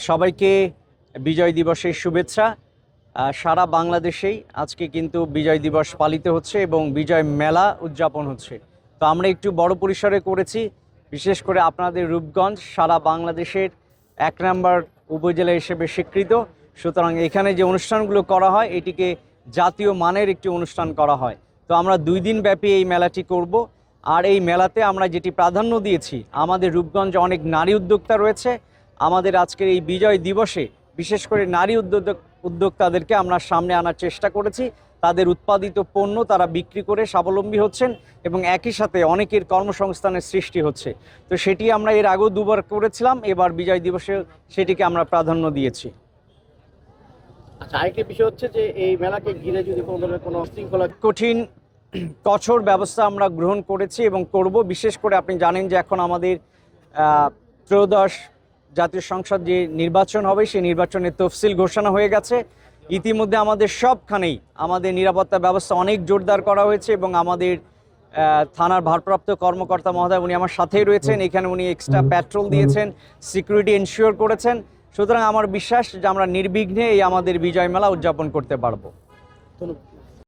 সবাইকে বিজয় দিবসের শুভেচ্ছা। সারা বাংলাদেশেই আজকে কিন্তু বিজয় দিবস পালিত হচ্ছে এবং বিজয় মেলা উদযাপন হচ্ছে। তো আমরা একটু বড় পরিসরে করেছি, বিশেষ করে আপনাদের রূপগঞ্জ সারা বাংলাদেশের 1 নম্বর উপজেলা হিসেবে স্বীকৃত। সুতরাং এখানে যে অনুষ্ঠানগুলো করা হয় এটিকে জাতীয় মানের একটি অনুষ্ঠান করা হয়। তো আমরা 2 দিন ব্যাপী এই মেলাটি করব। আর এই মেলাতে আমরা যেটি প্রাধান্য দিয়েছি, আমাদের রূপগঞ্জে অনেক নারী উদ্যোক্তা রয়েছে। আমাদের আজকের এই বিজয় দিবসে বিশেষ করে নারী উদ্যোক্তাদেরকে আমরা সামনে আনার চেষ্টা করেছি। তাদের উৎপাদিত পণ্য তারা বিক্রি করে স্বাবলম্বী হচ্ছেন এবং একই সাথে অনেকের কর্মসংস্থানের সৃষ্টি হচ্ছে। তো সেটি আমরা এর আগেও 2 বার করেছিলাম, এবার বিজয় দিবসে সেটিকে আমরা প্রাধান্য দিয়েছি। আচ্ছা, আরেকটি বিষয় হচ্ছে যে এই মেলাকে ঘিরে যদি কোনো ধরনের কোনো শৃঙ্খলা কঠিন কঠোর ব্যবস্থা আমরা গ্রহণ করেছি এবং করব। বিশেষ করে আপনি জানেন যে এখন আমাদের ত্রয়োদশ জাতীয় সংসদ যে নির্বাচন হবে সেই নির্বাচনের তফসিল ঘোষণা হয়ে গেছে। ইতিমধ্যে আমাদের সবখানেই আমাদের নিরাপত্তা ব্যবস্থা অনেক জোরদার করা হয়েছে এবং আমাদের থানার ভারপ্রাপ্ত কর্মকর্তা মহোদয় উনি আমার সাথেই রয়েছেন। এখানে উনি এক্সট্রা পেট্রোল দিয়েছেন, সিকিউরিটি এনশিওর করেছেন। সুতরাং আমার বিশ্বাস যে আমরা নির্বিঘ্নে এই আমাদের বিজয় মেলা উদযাপন করতে পারবো। ধন্যবাদ।